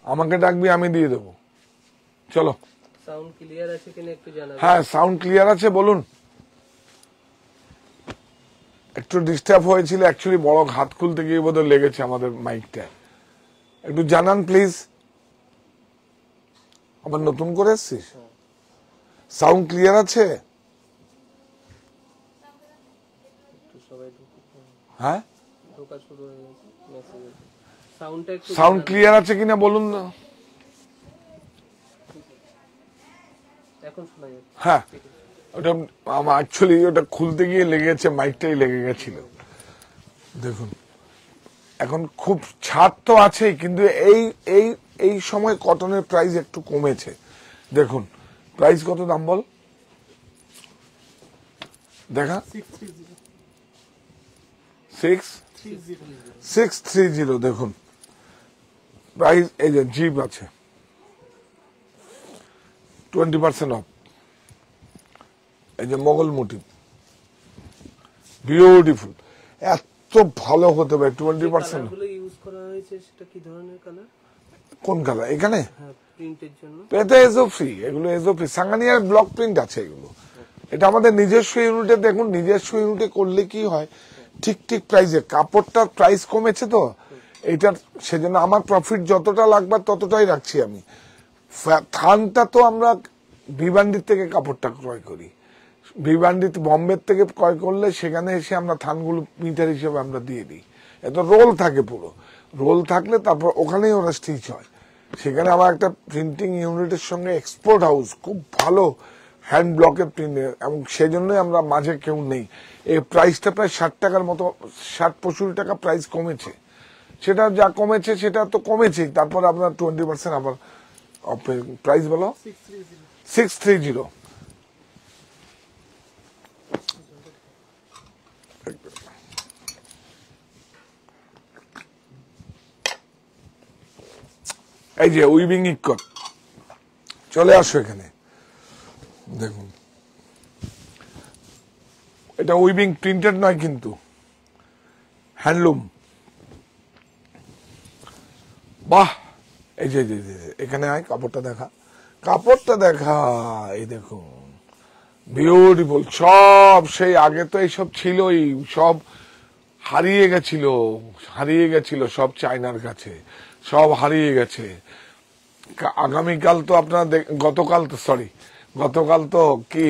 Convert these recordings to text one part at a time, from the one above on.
আমাকে ডাকবি, আমি দিয়ে দেবো। চলো। সাউন্ড ক্লিয়ার আছে কিনা একটু জানাবেন। হ্যাঁ সাউন্ড ক্লিয়ার আছে, বলুন। একটু ডিস্টার্ব হয়েছিল অ্যাকচুয়ালি, বড় হাত খুলতে গিয়ে বোধহয় লেগেছে আমাদের মাইকটা। একটু জানান প্লিজ। আবার নতুন করে এসছিস? সাউন্ড ক্লিয়ার আছে? হ্যাঁ সাউন্ড ক্লিয়ার আছে কিনা বলুন না। হ্যাঁ ওটা আমার অ্যাকচুয়ালি ওটা খুলতে গিয়ে লেগেছে, মাইকটাই লেগে গেছিল। দেখুন এখন খুব ছাড় তো আছেই, কিন্তু এই এই এই সময় কটনের প্রাইস একটু কমেছে। দেখুন প্রাইস কত, দাম বল দেখা। 630 দেখুন প্রাইস। এই যে জিপ আছে 20% অফ। এই যে মোগল মোটিভ, বিউটিফুল, এত ভালো হতে পারে। 20% কোন কালার এখানে? এটা এজোফ্রি, এগুলো এজোফ্রি, সাঙ্গানিয়ার ব্লক প্রিন্ট আছে এগুলো। এটা আমাদের নিজস্ব ইউনিটে, দেখুন নিজস্ব ইউনিটে করলে কি হয়, ঠিক ঠিক প্রাইসে কাপড়টার প্রাইস কমেছে তো এইটার, সেজন্য আমার প্রফিট যতটা লাগবে ততটাই রাখছি আমি। থানটা তো আমরা ভিভান্ডির থেকে কাপড়টা ক্রয় করি, ভিভান্ডিতে বম্বের থেকে ক্রয় করলে সেখানে এসে আমরা থানগুলো মিটার হিসেবে আমরা দিয়ে দিই। এত রোল থাকে, পুরো রোল থাকলে তারপর ওখানেই ওরা স্টিচ হয়। সেখানে আমার একটা প্রিন্টিং ইউনিটের সঙ্গে এক্সপোর্ট হাউস, খুব ভালো হ্যান্ড ব্লকের প্রিন্ট, এবং সেজন্যই আমরা মাঝে কেউ নেই। এই প্রাইসটা প্রায় 60 টাকার মতো, 60-65 টাকা প্রাইস কমেছে। সেটা যা কমেছে সেটা তো কমেছেই, তারপর আপনার 20% আবার প্রাইস বলো 630। এই যে উইভিং ইক্কত, চলে আসো এখানে দেখুন। এটা উইভিং প্রিন্টেড নয় কিন্তু হ্যান্ডলুম। বাহ, এই যে এখানে আয়, কাপড়টা দেখা, কাপড়টা দেখা, এই দেখুন বিউটিফুল। সব সেই আগে তো এইসব ছিলই, সব হারিয়ে গেছিল সব চায়নার কাছে, সব হারিয়ে গেছে। আগামীকাল তো আপনার গতকাল তো কি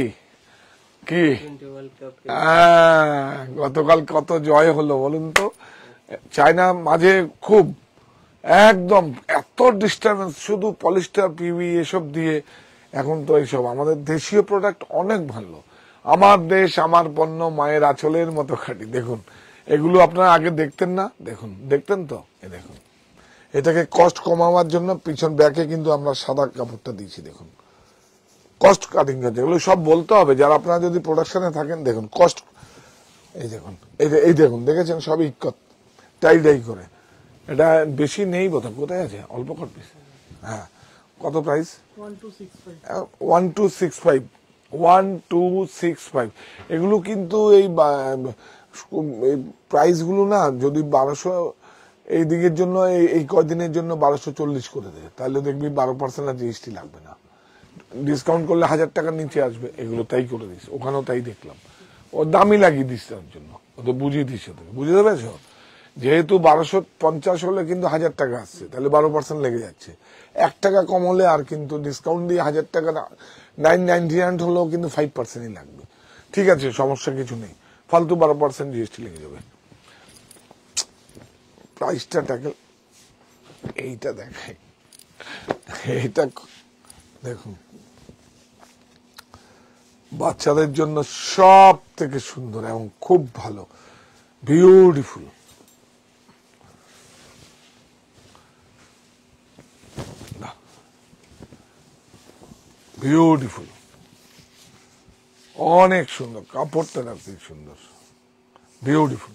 গতকাল কত জয় হলো বলুন তো। চায়না মাঝে খুব একদম এত ডিস্টারবেন্স, শুধু পলিস্টার পিভি এসব দিয়ে। এখন তো এইসব আমাদের দেশীয় প্রোডাক্ট অনেক ভালো। আমার দেশ আমার পণ্য, মায়ের আঁচলের মতো খাঁটি। দেখুন এগুলো আপনারা আগে দেখতেন না, দেখুন দেখতেন তো, এ দেখুন। এটাকে কস্ট কমাবার জন্য পিছন ব্যাকে কিন্তু আমরা সাদা কাপড়টা দিয়েছি। দেখুন কস্ট কাটিং আছে, এগুলো সব বলতে হবে যারা আপনারা যদি প্রোডাকশনে থাকেন। দেখুন কস্ট, এই দেখুন, এই দেখুন, দেখেছেন সব ইক্কত টাই করে। এটা বেশি নেই বোধহয়, কোথায় আছে অল্প কট পিস। হ্যাঁ কত প্রাইস? 1265। এগুলো কিন্তু এই প্রাইস গুলো না, যদি 1200 এই দিকের জন্য, এই কয়দিনের জন্য 1240 করে দেয়, তাহলে দেখবি 12% আর জিএসটি লাগবে না। ডিসকাউন্ট করলে 1000 টাকার নিচে আসবে। এগুলো তাই করে দিস, ওখানেও তাই দেখলাম। ও দামি লাগিয়ে দিস তার জন্য, ও তো বুঝিয়ে দিস, বুঝে দেবে। যেহেতু 1250 হলে কিন্তু 1000 টাকা আসছে, তাহলে 12% লেগে যাচ্ছে। 1 টাকা কম হলে আর কিন্তু ডিসকাউন্ট দিয়ে 1000 টাকা 999 হলেও কিন্তু 5%ই লাগবে। ঠিক আছে, সমস্যা কিছু নেই, ফালতু 12% জিএসটি লেগে যাবে। প্রাইসটা ট্যাকেল, এইটা দেখাই, এইটা দেখুন, বাচ্চাদের জন্য সব থেকে সুন্দর এবং খুব ভালো, বিউটিফুল। বিউটিফুল, অনেক সুন্দর কাপড়টা, রাখতে সুন্দর, বিউটিফুল।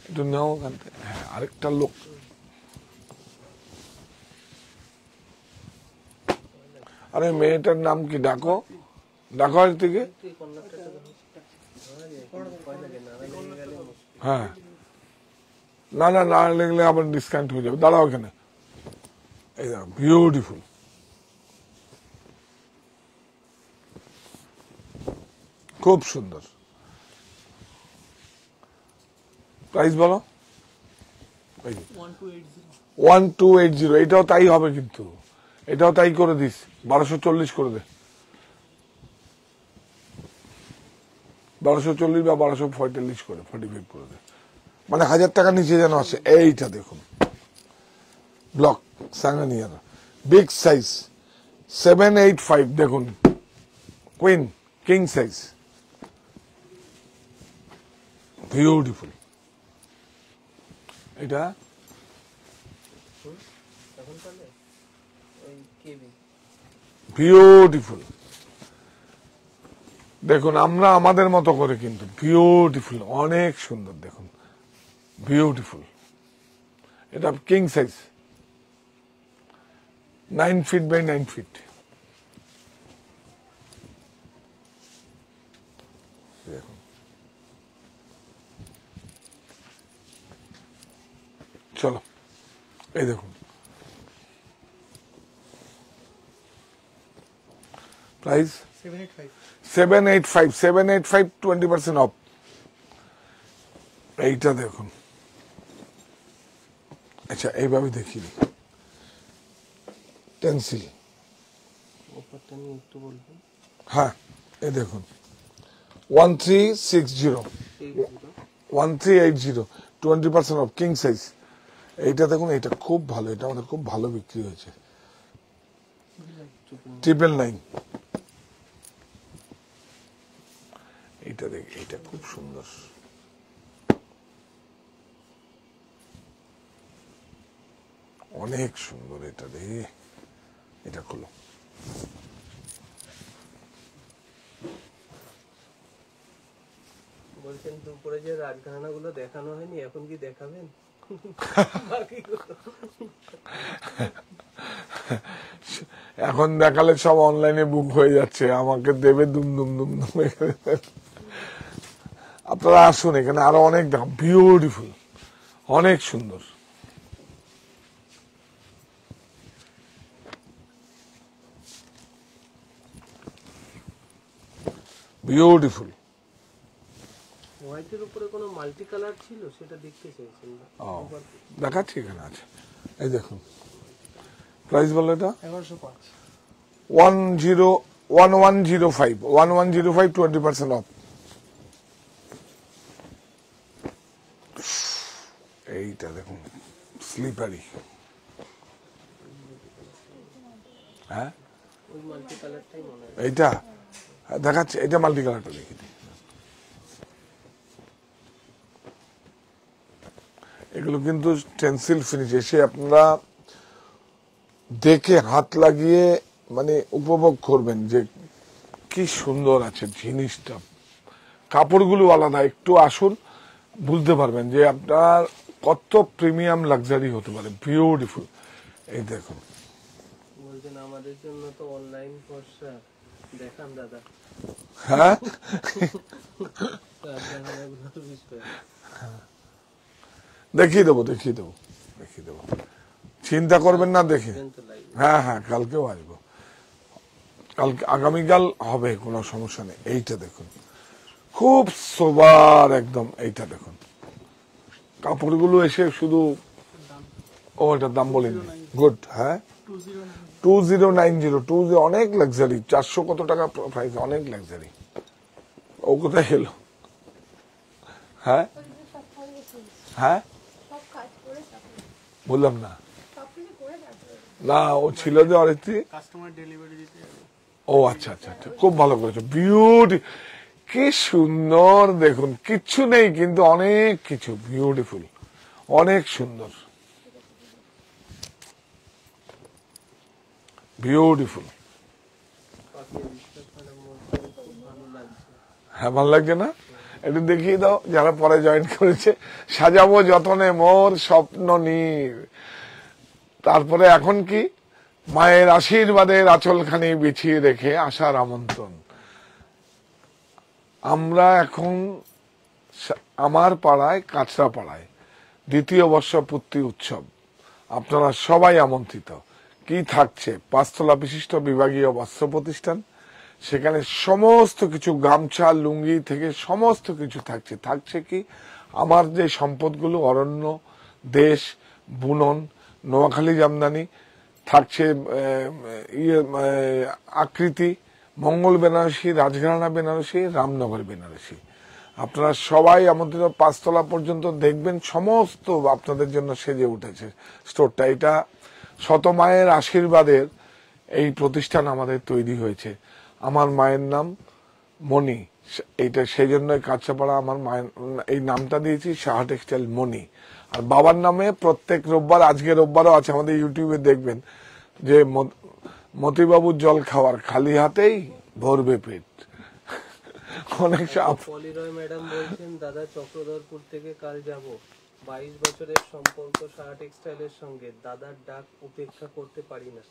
একটু নাও ওখান থেকে। হ্যাঁ আরেকটা লোক, আরে মেয়েটার নাম কি? ডাকো এর থেকে। হ্যাঁ না না না লাগলে আবার ডিসকাউন্ট হয়ে যাবে, দাঁড়াও এখানে। এই দেখো বিউটিফুল, খুব সুন্দর। প্রাইস বলো। 1280, এটাও তাই হবে, কিন্তু এটাও তাই করে দিস, 1240 করে দে, 1240 বা 1245 করে, 45 করে দে, মানে 1000 টাকা নিচে যেন আসে। এইটা দেখুন ব্লক সাঙ্গানিয়ার বিগ সাইজ 785, দেখুন কুইন কিং সাইজ, বিউটিফুল। এটা এখন তাহলে ওই কেবি বিউটিফুল, দেখুন আমরা আমাদের মতো করে, কিন্তু বিউটিফুল, অনেক সুন্দর, দেখুন বিউটিফুল। এটা king size 9 feet by 9 feet. দেখুন চলো, এই দেখুন প্রাইস 785, 20% অফ। এইটা দেখুন, আচ্ছা এইভাবে দেখিনি, টেন্সিল, অফারটা নিয়ে একটু বলবেন। হ্যাঁ এই দেখুন 1360, 1380, 20% অফ, কিং সাইজ। এইটা দেখুন, এটা খুব ভালো, এটা আমাদের খুব ভালো বিক্রি হয়েছে, 999। এইটা দেখ, এইটা খুব সুন্দর, অনেক সুন্দর। এটা রে, এটা খুলো, বলছেন দুপুরে যে রাজঘরানা গুলো দেখানো হয়নি, এখন কি দেখাবেন? এখন দেখালে সব অনলাইনে বুক হয়ে যাচ্ছে, আমাকে দেবে দুম দুম দুম দুম। আপনারা আসুন, এখানে আরো অনেক দাম, বিউটিফুল, অনেক সুন্দর। বিউটিফুল। হোয়াইটের উপরে কোনো মাল্টি কালার ছিল, সেটা দেখতে চাইছেন না? দেখাচ্ছি, এখানে আছে, এই দেখুন। প্রাইস বলো এটা 1105, 1105, 20% অফ। এইটা দেখুন স্লিপারি, হ্যাঁ ওই মাল্টি কালারটাই মনে হয়। এইটা দেখাচ্ছে, এটা মাল্টি কালারটা দেখি। এগুলো কিন্তু টেন্সিল ফিনিশ, এসে আপনারা দেখে হাত লাগিয়ে মানে উপভোগ করবেন যে কি সুন্দর আছে জিনিসটা। কাপড়গুলো আলাদা, একটু আসুন বুঝতে পারবেন যে আপনার কত প্রিমিয়াম লাক্সারি হতে পারে, বিউটিফুল। এই দেখুন, বলছেন আমাদের জন্য তো অনলাইন ভরসা, দেখান দাদা। হ্যাঁ রাজঘরানাগুলোর বিষয়ে দেখিয়ে দেবো, দেখিয়ে দেবো, দেখিয়ে দেবো, চিন্তা করবেন না, দেখে। তো লাইভ হ্যাঁ হ্যাঁ, কালকেও আসবো, কালকে আগামীকাল হবে, কোনো সমস্যা নেই। এইটা দেখুন, খুব সোবার একদম। এইটা দেখুন, কাপড়গুলো এসে শুধু, ও এটার দাম বলিনি, গুড। হ্যাঁ 2090, অনেক লাক্সারি, 400 কত টাকা প্রাইস, অনেক লাক্সারি। ও কোথায় এলো? হ্যাঁ হ্যাঁ বললাম না, না ও ছিল যে অরিত্রী, কাস্টমার ডেলিভারি দিতে যাবে। ও আচ্ছা আচ্ছা আচ্ছা, খুব ভালো করেছো, বিউটি, কি সুন্দর দেখুন, কিচ্ছু নেই কিন্তু অনেক কিছু, বিউটিফুল, অনেক সুন্দর, বিউটিফুল। হ্যাঁ ভালো লাগছে না? একটু দেখিয়ে দাও যারা পরে জয়েন করেছে। সাজাবো যতনে মোর স্বপ্ন নীর। তারপরে এখন কি, মায়ের আশীর্বাদের আঁচলখানি বিছিয়ে রেখে আসার আমন্ত্রণ। আমরা এখন আমার পাড়ায়, কাঁচরা পাড়ায় দ্বিতীয় বর্ষপূর্তি উৎসব, আপনারা সবাই আমন্ত্রিত। কি থাকছে? 5 তলা বিশিষ্ট বিভাগীয় বস্ত্র প্রতিষ্ঠান, সেখানে সমস্ত কিছু, গামছা লুঙ্গি থেকে সমস্ত কিছু থাকছে। থাকছে কি, আমার যে সম্পদগুলো, অরণ্য, দেশ, বুনন, নোয়াখালী জামদানি, থাকছে আকৃতি, মঙ্গল বেনারসি, রাজঘরানা বেনারসি, রামনগর বেনারসি। আপনারা সবাই আমন্ত্রিত। 5 তলা পর্যন্ত দেখবেন, সমস্ত আপনাদের জন্য সেজে উঠেছে স্টোরটা। এটা শত মায়ের আশীর্বাদের এই প্রতিষ্ঠান আমাদের তৈরি হয়েছে। আমার মায়ের নাম মণি, এইটা সেই জন্যই কাঁচাপাড়া আমার মায়ের এই নামটা দিয়েছি, সাহা টেক্সটাইল মণি। আর বাবার নামে প্রত্যেক রোববার, আজকে রোববারও আছে, আমাদের ইউটিউবে দেখবেন যে মতিবাবুর জল খাওয়ার, খালি হাতেই ভরবে পেট। অনেক পলিরয় ম্যাডাম বলছেন, দাদা চক্রধরপুর থেকে কাল যাব। 22 বছরের সম্পর্ক সাহা টেক্সটাইলের সঙ্গে, দাদার ডাক উপেক্ষা করতে পারি না।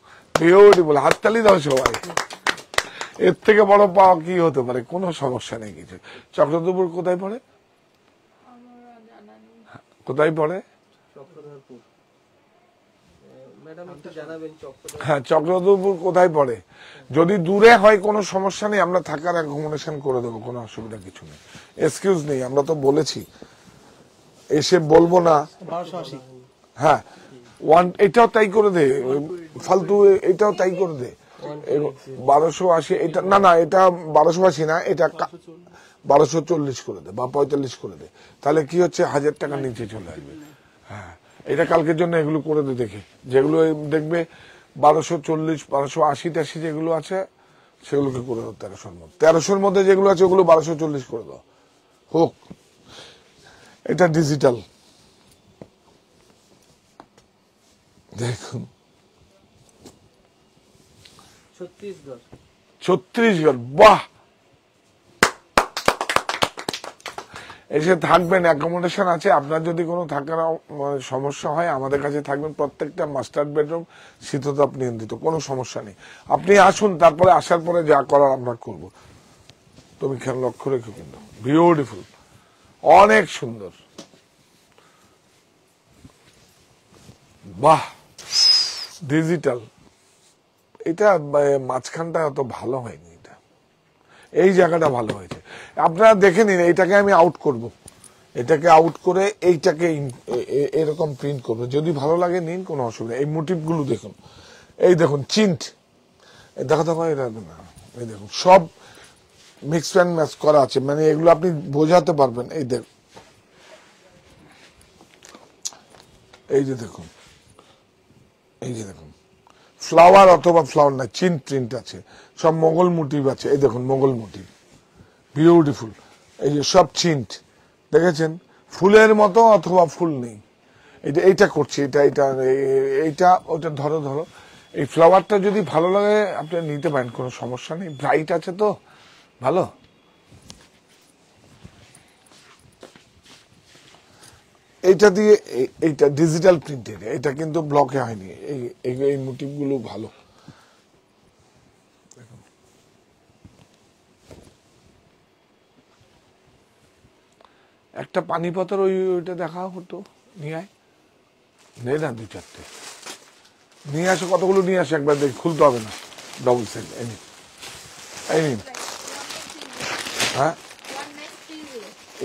বিউটিফুল, হাততালি দাও সবাই। এর থেকে বড় পাওয়া কি হতে পারে? কোনো সমস্যা নেই কিছু। চক্রধরপুর কোথায় পড়ে? কোথায় পড়ে? চক্রধরপুর ম্যাডাম একটু জানাবেন। হ্যাঁ, চক্রধরপুর কোথায় পড়ে? যদি দূরে হয় কোনো সমস্যা নেই, আমরা থাকার অ্যাকোমোডেশন করে দেবো, কোনো অসুবিধা কিছু নেই। এক্সকিউজ নেই, আমরা তো বলেছি, এসে বলবো না। 1280। হ্যাঁ, এটাও তাই করে দে, ফালতু এটাও তাই করে দে। 1280, এটা না না, এটা 1280 না, এটা 1240 করে দে বা 45 করে দে। তাহলে কি হচ্ছে, 1000 টাকা নিচে চলে আসবে। হ্যাঁ, এটা কালকের জন্য এগুলো করে দে। দেখে যেগুলো দেখবে 1240, 1280 যেগুলো আছে সেগুলোকে করে দাও 1300-র মধ্যে। 1300-র মধ্যে যেগুলো আছে ওগুলো 1240 করে দাও, হোক। এটা ডিজিটাল, দেখুন। ছত্তিশগড়, বাহ। এসে থাকবেন, অ্যাকোমোডেশন আছে। আপনার যদি কোনো থাকার সমস্যা হয়, আমাদের কাছে থাকবেন। প্রত্যেকটা মাস্টার বেডরুম শীততাপ নিয়ন্ত্রিত, কোনো সমস্যা নেই। আপনি আসুন, তারপরে আসার পরে যা করার আমরা করব। তুমি খেয়াল লক্ষ্য রেখো কিন্তু। বিউটিফুল, অনেক সুন্দর, বাহ। ডিজিটাল, এটা মাঝখানটা অত ভালো হয়নি, এটা এই জায়গাটা ভালো হয়েছে। আপনারা দেখে নিন, এইটাকে আমি আউট করব, এটাকে আউট করে এইটাকে এরকম প্রিন্ট করবো। যদি ভালো লাগে নিন, কোনো অসুবিধা। এই মোটিভ গুলো দেখুন, এই দেখুন চিন্ট, দেখা দেখো, এটা না, এই দেখুন সব মিক্স অ্যান্ড ম্যাচ করা আছে, মানে এগুলো আপনি বোঝাতে পারবেন। এই দেখুন, এই যে দেখুন, এই যে দেখুন, ফ্লাওয়ার অথবা ফ্লাওয়ার না, চিন প্রিন্ট আছে, সব মোগল মোটিভ আছে। এই দেখুন মোগল মোটিভ, বিউটিফুল। এই যে সব চিন্ট দেখেছেন, ফুলের মতো অথবা ফুল নেই। এইটা করছি, এইটা ওটা ধরো ধরো। এই ফ্লাওয়ারটা যদি ভালো লাগে আপনি নিতে পারেন, কোনো সমস্যা নেই। ব্রাইট আছে তো ভালো। এইটা দিয়ে, এইটা ডিজিটাল প্রিন্টের, এটা কিন্তু ব্লকে হয়নি। এই মোটিভ গুলো ভালো। একটা পানিপথের ওইটা দেখা হতো, নিয়ে আয়, নে না 2-4টে নিয়ে আসো। কতগুলো নিয়ে আসো একবার, দেখি, খুলতে হবে না। ডবল সেল, এই নিন। হ্যাঁ,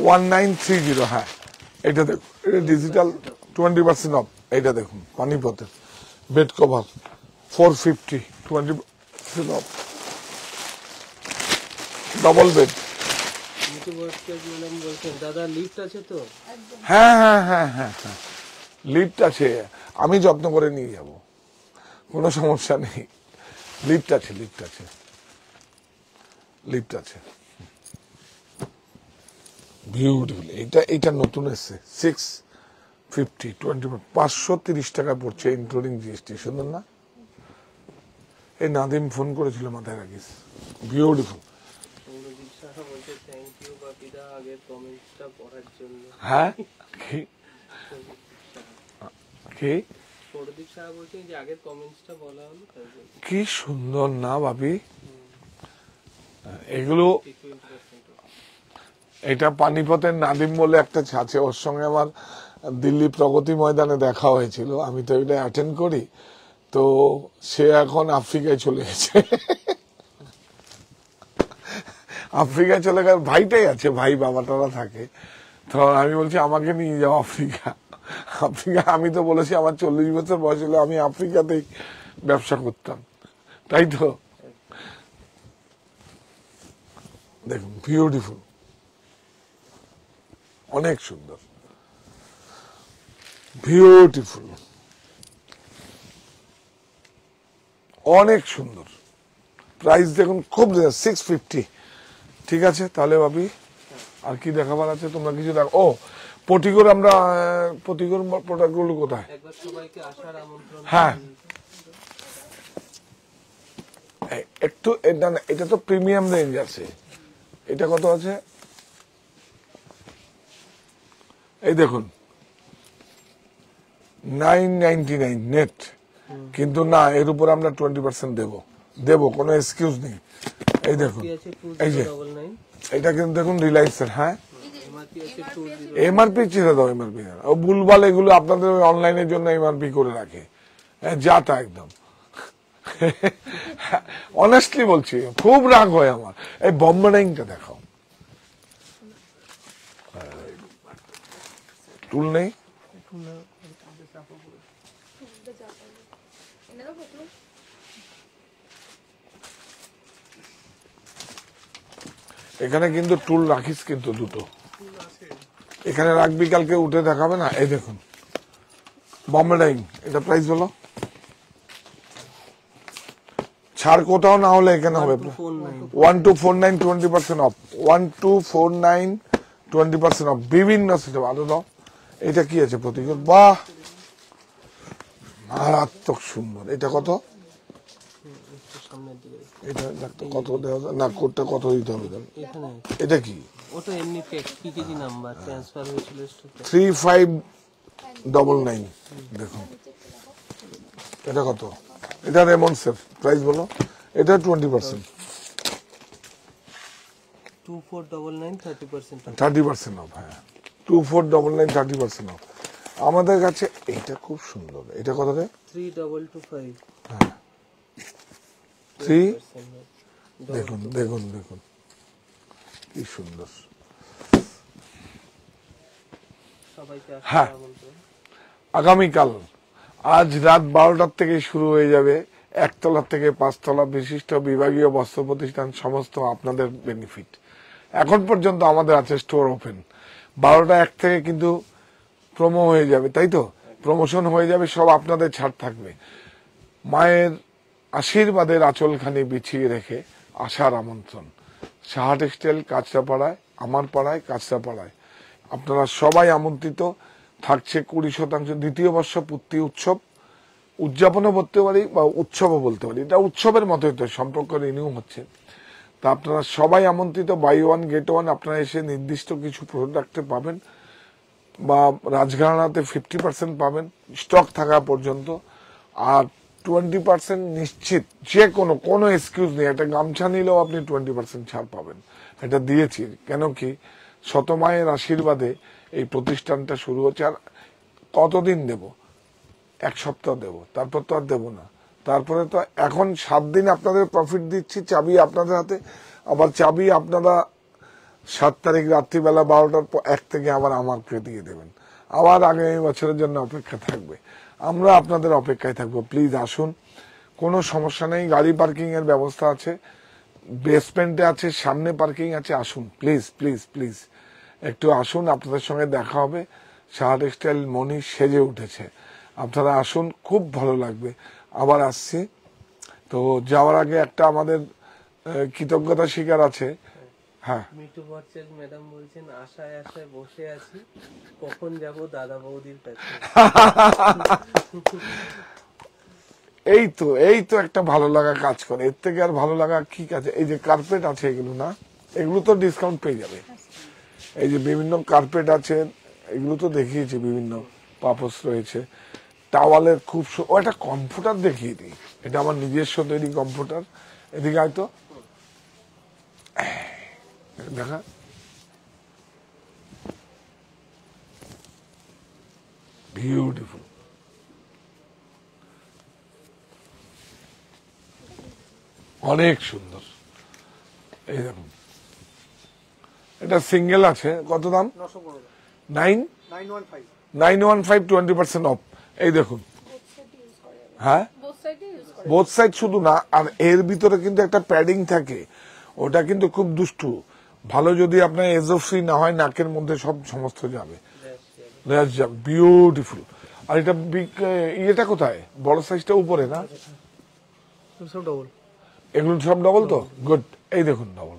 1930, হ্যাঁ। এটা দেখুন, এটা ডিজিটাল, 20% অফ। এটা দেখুন, পানিপথের bed cover 450, 20% off, double bed. দাদা লিফট আছে তো? হ্যাঁ হ্যাঁ হ্যাঁ হ্যাঁ হ্যাঁ, লিফট আছে, আমি যত্ন করে নিয়ে যাব, কোনো সমস্যা নেই। লিফট আছে, লিফট আছে, লিফট আছে। বিউটিফুল। এটা নতুন এসছে, 650, 530 টাকা পড়ছে ইনক্লুডিং জিএসটি। সুন্দর না? এই নাদিম ফোন করেছিল, মাথায় রাখিস। বিউটিফুল। হ্যাঁ, কি সুন্দর না ভাবি এগুলো। এটা পানিপথের নাদিম বলে একটা আছে, ওর সঙ্গে আমার দিল্লি প্রগতি ময়দানে দেখা হয়েছিল, আমি তো এটা অ্যাটেন্ড করি। তো সে এখন আফ্রিকায় চলে গেছে। আফ্রিকায় চলে গেছে, ভাইটাই আছে, ভাই বাবাটারা থাকে। তো আমি বলছি আমাকে নিয়ে যাও আফ্রিকা। আমি তো বলেছি আমার 40 বছর বয়স হলে আমি আফ্রিকাতেই ব্যবসা করতাম, তাই তো। দেখুন বিউটিফুল, অনেক সুন্দর, বিউটিফুল, অনেক সুন্দর। প্রাইস দেখুন খুব 650। ঠিক আছে তাহলে ভাবি, আর কি দেখাবার আছে? তোমরা কিছু দেখো। ও পটিকোর, আমরা পটিকোর প্রোডাক্ট গুলো কোথায়? একবার সবাইকে আসার আমন্ত্রণ। হ্যাঁ একটু, এটা তো প্রিমিয়াম রেঞ্জ আছে। এটা কত আছে? এই দেখুন 999 নেট, কিন্তু না, এর উপর আমরা 20% দেবো, কোনো এক্সকিউজ নেই। এই দেখুন, এই যে এটা কিন্তু দেখুন রিলায়েন্সের। হ্যাঁ এমআরপি ছেড়ে দাও, এমআরপি ও ভুলভাল এগুলো আপনাদের অনলাইনের জন্য এমআরপি করে রাখে, যা তা একদম। অনেস্টলি বলছি, খুব রাগ হয় আমার। এই বম্বেডাইংটা দেখাও, টুল নেই। এখানে কিন্তু টুল রাখিস, কিন্তু দুটো এখানে রাখবি, কালকে উঠে দেখাবে না। এই দেখুন বম্বেডাইং, এটা প্রাইস বলো। ছাড় কোথাও না হলে এখানে হবে 1249 20% অফ, 1249 20% অফ, বিভিন্ন সিস্টেম। আরো দাও, এটা কি আছে প্রতিকূল? বাহ মারাত্মক সুন্দর। এটা কত? এটা কত দেওয়া যায় না, কোডটা কত দিতে হবে? এটা কি? ওটা এমনি পিকেজি নাম্বার ট্রান্সফার হয়েছিল 3599। দেখুন এটা কত? এটা রেমন্ডসের প্রাইস বলো। এটা 20%, 2499 30% অফ। হ্যাঁ 2499 30% অফ। আমাদের কাছে এইটা খুব সুন্দর। এটা কত রে? 3225। হ্যাঁ 3। দেখুন দেখুন দেখুন কি সুন্দর। হ্যাঁ আগামীকাল আজ রাত 12টার থেকে শুরু হয়ে যাবে। 1 তলা থেকে 5 তলা বিশিষ্ট বিভাগীয় বস্ত্র প্রতিষ্ঠান, সমস্ত আপনাদের বেনিফিট। এখন পর্যন্ত আমাদের আছে স্টোর ওপেন। 12টা 1 থেকে কিন্তু প্রোমো হয়ে যাবে, তাই তো? প্রমোশন হয়ে যাবে, সব আপনাদের ছাড় থাকবে। মায়ের আশীর্বাদের আঁচলখানি বিছিয়ে রেখে আসার আমন্ত্রণ। সাহা টেক্সটাইল, কাঁচরাপাড়ায়, আমার পাড়ায়, কাঁচরাপাড়ায়। আপনারা সবাই আমন্ত্রিত। থাকছে 20% দ্বিতীয় বর্ষ পূর্তি উৎসব, উদযাপনও বলতে পারি বা উৎসবও বলতে পারি। এটা উৎসবের মতোই তো, সম্পর্ক রিনিউ হচ্ছে। তা আপনারা সবাই আমন্ত্রিত। Buy one get one. আপনারা এসে নির্দিষ্ট কিছু প্রোডাক্টে পাবেন, বা রাজঘরানাতে 50% পাবেন স্টক থাকা পর্যন্ত, আর 20% নিশ্চিত। যে কোনো এক্সকিউজ নেই। একটা গামছা নিলেও আপনি 20% ছাড় পাবেন। এটা দিয়েছি কেন কি, শতমায়ের আশীর্বাদে এই প্রতিষ্ঠানটা শুরু হচ্ছে। আর কতদিন দেব? 1 সপ্তাহ দেব, তারপর তো আর দেব না। তারপরে তো এখন 7 দিন আপনাদের প্রফিট দিচ্ছি, চাবি আপনাদের হাতে। আবার চাবি আপনারা 7 তারিখ রাত্রিবেলা 12টার পর 1 থেকে আবার আমাকে দিয়ে দেবেন। আবার আগামী বছরের জন্য অপেক্ষা থাকবে। আমরা আপনাদের অপেক্ষায় থাকবো। প্লিজ আসুন, কোনো সমস্যা নেই। গাড়ি পার্কিং এর ব্যবস্থা আছে, বেসমেন্টে আছে, সামনে পার্কিং আছে। আসুন প্লিজ প্লিজ প্লিজ, একটু আসুন, আপনাদের সঙ্গে দেখা হবে। সাহা টেক্সটাইল মনি সেজে উঠেছে। আপনারা আসুন, খুব ভালো লাগবে। আবার আসছি। তো যাওয়ার আগে একটা আমাদের কৃতজ্ঞতা স্বীকার আছে। হ্যাঁ মিঠু ভট্টাচার্য ম্যাডাম বলছেন, আশায় আশায় বসে আছি, কখন যাব দাদা বৌদির কাছে। এই তো একটা ভালো লাগা কাজ করে। এর থেকে আর ভালো লাগা কি কাজ? এই যে কার্পেট আছে, এগুলো না, এগুলো তো ডিসকাউন্ট পেয়ে যাবে। এই যে বিভিন্ন কার্পেট আছে, এগুলো তো দেখিয়েছি, বিভিন্ন পাপোস রয়েছে। টাওয়ালের খুব ও একটা কম্পিউটার দেখিয়ে দিই। এটা আমার নিজস্ব তৈরি কম্পিউটার। এদিকে হয়তো দেখা, বিউটিফুল। অনেক সুন্দর। এই দেখুন, এটা সিঙ্গেল আছে, কত দাম? 9,915 20% অফ। এই দেখুন, হ্যাঁ বোথ সাইড শুধু না, আর এর ভিতরে কিন্তু একটা প্যাডিং থাকে, ওটা কিন্তু খুব দুষ্টু। ভালো যদি আপনার এজো ফ্রি না হয়, নাকের মধ্যে সব সমস্ত যাবে। বিউটিফুল। আর এটা ইয়েটা কোথায়? বড় সাইজটা উপরে না? ডবল। এগুলো সব ডবল তো? গুড। এই দেখুন ডবল।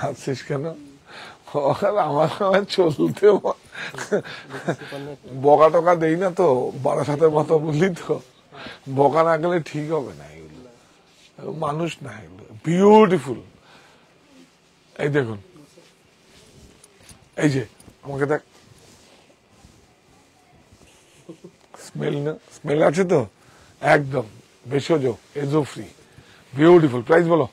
হাসছিস কেন? আমার চলতে বকা টকা দেই না তো, বারাসাতের মতো বললি তো, বকা না গেলে ঠিক হবে না। এগুলো মানুষ না, এগুলো বিউটিফুল। এই দেখুন, এই যে আমাকে দেখ, স্মেল না? স্মেল আছে তো একদম, ভেষজ, এজো ফ্রি, বিউটিফুল। প্রাইস বলো।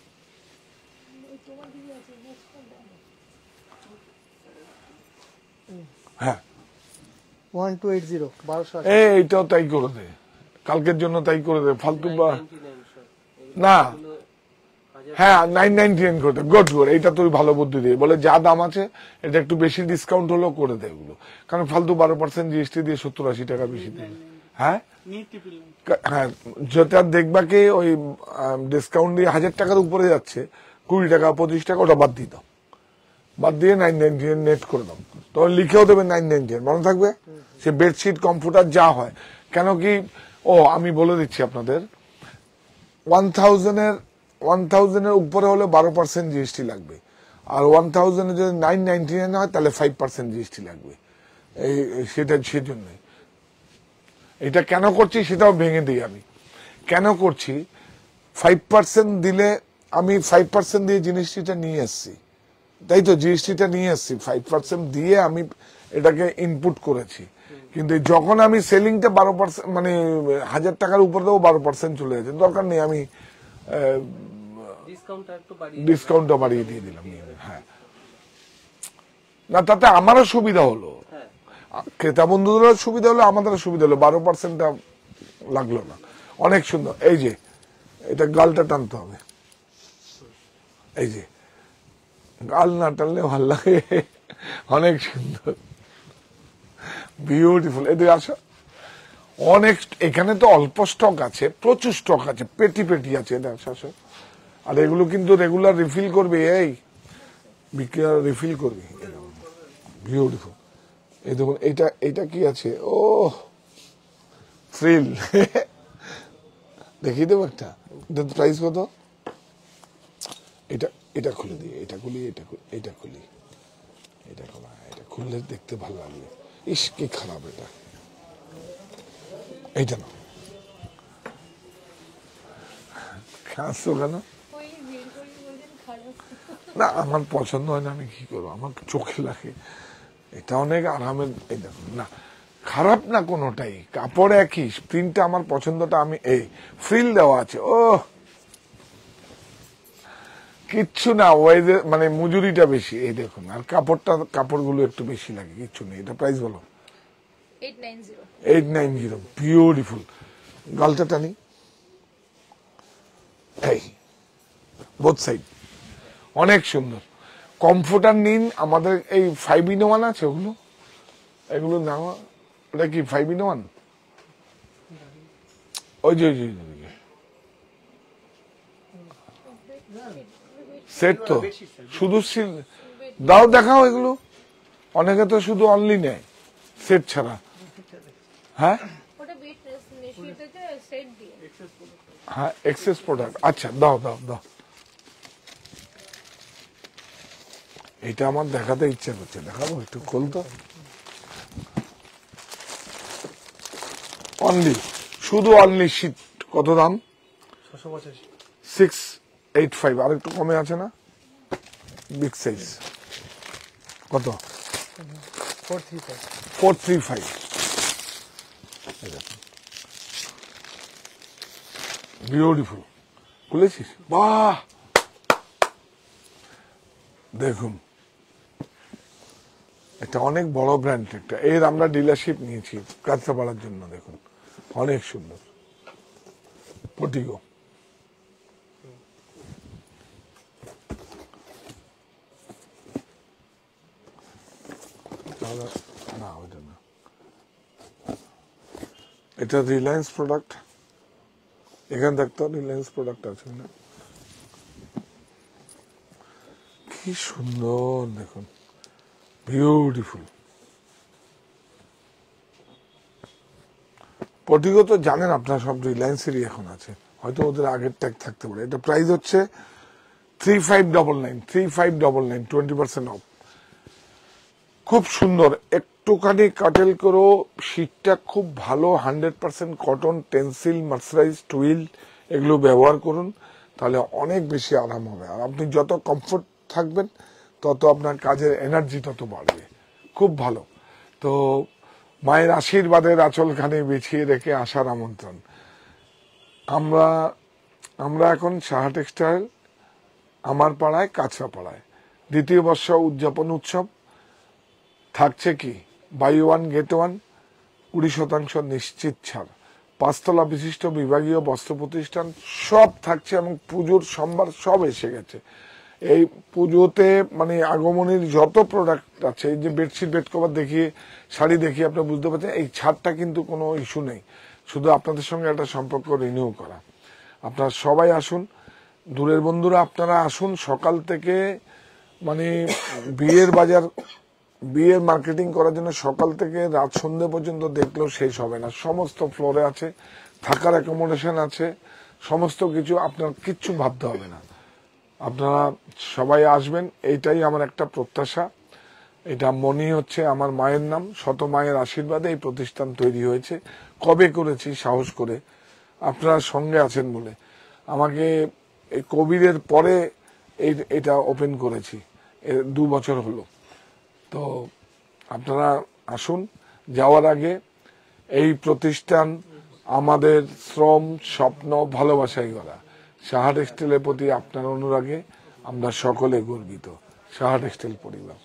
হ্যাঁ 1280 1280। এইটাও তাই করে দে, কালকের জন্য তাই করে দে, ফালতু না। হ্যাঁ 999 করে দে, গুড গুড। এইটা তুই ভালো বুদ্ধি দিয়ে, বলে যা দাম আছে এটা একটু বেশি ডিসকাউন্ট হলেও করে দে এগুলো, কারণ ফালতু 12% জিএসটি দিয়ে 70-80 টাকা বেশি দেবে। হ্যাঁ হ্যাঁ, যেটা দেখবা কি ওই ডিসকাউন্ট দিয়ে 1000 টাকার উপরে যাচ্ছে, 20 টাকা 25 টাকা, ওটা বাদ দিয়ে দাও, বাদ দিয়ে 999 নেট করে দাও। তখন লিখেও দেবে 999, মনে থাকবে। সে বেডশিট, কম্পিউটার যা হয়, কেন কি, ও আমি বলে দিচ্ছি আপনাদের, 1000 এর উপরে হলে 12% জিএসটি লাগবে, আর 1000 এ যদি 999 হয় তাহলে 5% জিএসটি লাগবে। সেটা সেজন্য এটা কেন করছি সেটাও ভেঙে দিই আমি। কেন করছি, 5% দিলে, আমি 5% দিয়ে জিনিসটা নিয়ে এসছি, তাই তো, জিএসটিটা নিয়ে এসছি 5% দিয়ে আমি এটাকে ইনপুট করেছি, কিন্তু যখন আমি সেলিংটা 12%, মানে 1000 টাকার উপর দেবো 12% চলে যাচ্ছে, দরকার নেই, আমি ডিসকাউন্টটা বাড়িয়ে দিয়ে দিলাম। হ্যাঁ, না তাতে আমারও সুবিধা হলো, ক্রেতা বন্ধুদেরও সুবিধা হলো, আমাদেরও সুবিধা হলো, 12%টা লাগলো না। অনেক সুন্দর। এই যে এটা গালটা টানতে হবে, এই যে গাল না টানলে ভাল লাগে। অনেক সুন্দর, বিউটিফুল। এদিকে আসো। অনেক, এখানে তো অল্প স্টক আছে, প্রচুর স্টক আছে, পেটি পেটি আছে। এটা আসো। আর এগুলো কিন্তু রেগুলার রিফিল করবে, এই বিক্রিয়া রিফিল করবে। বিউটিফুল। এই দেখুন, এইটা কি আছে? ও ফ্রিল। দেখিয়ে দেবো একটা, প্রাইস কত? এটা খুলে দিই, এটা খুলি, এটা খুলি, এটা খোলা, এটা খুললে দেখতে ভালো লাগবে। ইস কি খারাপ এটা, এইটা না, খাসো কেন? না আমার পছন্দ হয় না, আমি কি করবো, আমার চোখে লাগে। এটা অনেক আরামের। এই দেখুন, না খারাপ না কোনোটাই, কাপড় একই, প্রিন্টটা আমার পছন্দটা, আমি এই ফ্রিল দেওয়া আছে। ও কিচ্ছু না, ওয়েজে মানে মজুরিটা বেশি। এই দেখুন, আর কাপড়গুলো একটু বেশি লাগে, কিচ্ছু নেই। এটা প্রাইস বলো। 890। বিউটিফুল। গালটা টানি, এই বোথ সাইড, অনেক সুন্দর। কমফোর্টার নিন, আমাদের এই 5-in-1 আছে, এগুলো নেওয়া। ওটা কি 5-in-1? ওই যে সেট তো, শুধু দাও দেখাও এগুলো। অনেকে তো শুধু অনলি নেয়, সেট ছাড়া। হ্যাঁ হ্যাঁ, এক্সেস প্রোডাক্ট। আচ্ছা দাও দাও দাও, এটা আমার দেখাতে ইচ্ছা করছে, দেখাবো একটু, খোলতো। অনলি, শুধু অনলি শীত। কত দাম? 685। আর একটু কমে আছে না? বিগ সাইজ কত? 435। বিউটিফুল। খুলেছিস? বাহ, দেখুন এটা অনেক বড় ব্র্যান্ড, একটা এর আমরা ডিলারশিপ নিয়েছি কাঁচরাপাড়ার জন্য। দেখুন অনেক সুন্দর পটিগো। না ওইটা না, এটা রিলায়েন্স প্রোডাক্ট। এখানে দেখতো রিলায়েন্স প্রোডাক্ট আছে না, কি সুন্দর দেখুন, বিউটিফুল। পটিগো তো জানেন আপনারা সব রিলায়েন্সেরই এখন আছে, হয়তো ওদের আগের ট্যাগ থাকতে পারে। এটা প্রাইস হচ্ছে 3599, 3599, 20% অফ। খুব সুন্দর, একটুখানি কাটেল করো, শীতটা খুব ভালো, 100% কটন, টেন্সিল, মার্সারাইজ, টুইল এগুলো ব্যবহার করুন, তাহলে অনেক বেশি আরাম হবে। আর আপনি যত কমফোর্ট থাকবেন তত আপনার কাজের এনার্জি তত বাড়বে, খুব ভালো। তো মায়ের আশীর্বাদের আঁচলখানে বিছিয়ে রেখে আসার আমন্ত্রণ। আমরা এখন সাহা টেক্সটাইল আমার পাড়ায় কাঁচরাপাড়ায় দ্বিতীয় বর্ষ উদযাপন উৎসব থাকছে কি, বাই ওয়ান গেট ওয়ান, 20% নিশ্চিত ছাড়, 5 তলা বিশিষ্ট বিভাগীয় বস্ত্র প্রতিষ্ঠান সব থাকছে, এবং পুজোর সম্ভার সব এসে গেছে। এই পুজোতে মানে আগমনের যত প্রোডাক্ট আছে, এই যে বেডশিট, বেড কভার দেখিয়ে, শাড়ি দেখিয়ে আপনারা বুঝতে পারছেন এই ছাড়টা কিন্তু কোনো ইস্যু নেই, শুধু আপনাদের সঙ্গে একটা সম্পর্ক রিনিউ করা। আপনারা সবাই আসুন, দূরের বন্ধুরা আপনারা আসুন, সকাল থেকে মানে বিয়ের মার্কেটিং করার জন্য সকাল থেকে রাত সন্ধ্যে পর্যন্ত দেখলেও শেষ হবে না। সমস্ত ফ্লোরে আছে, থাকার অ্যাকোমোডেশন আছে, সমস্ত কিছু, আপনার কিচ্ছু ভাবতে হবে না। আপনারা সবাই আসবেন, এইটাই আমার একটা প্রত্যাশা। এটা মনি হচ্ছে আমার মায়ের নাম, শত মায়ের আশীর্বাদে এই প্রতিষ্ঠান তৈরি হয়েছে। কবে করেছি সাহস করে, আপনারা সঙ্গে আছেন বলে। আমাকে এই কোভিডের পরে এটা ওপেন করেছি, 2 বছর হলো। তো আপনারা আসুন, যাওয়ার আগে এই প্রতিষ্ঠান আমাদের শ্রম, স্বপ্ন, ভালোবাসাই গড়া। সাহা টেক্সটাইলের প্রতি আপনার অনুরাগে আমরা সকলে গর্বিত। সাহা টেক্সটাইল পরিবার।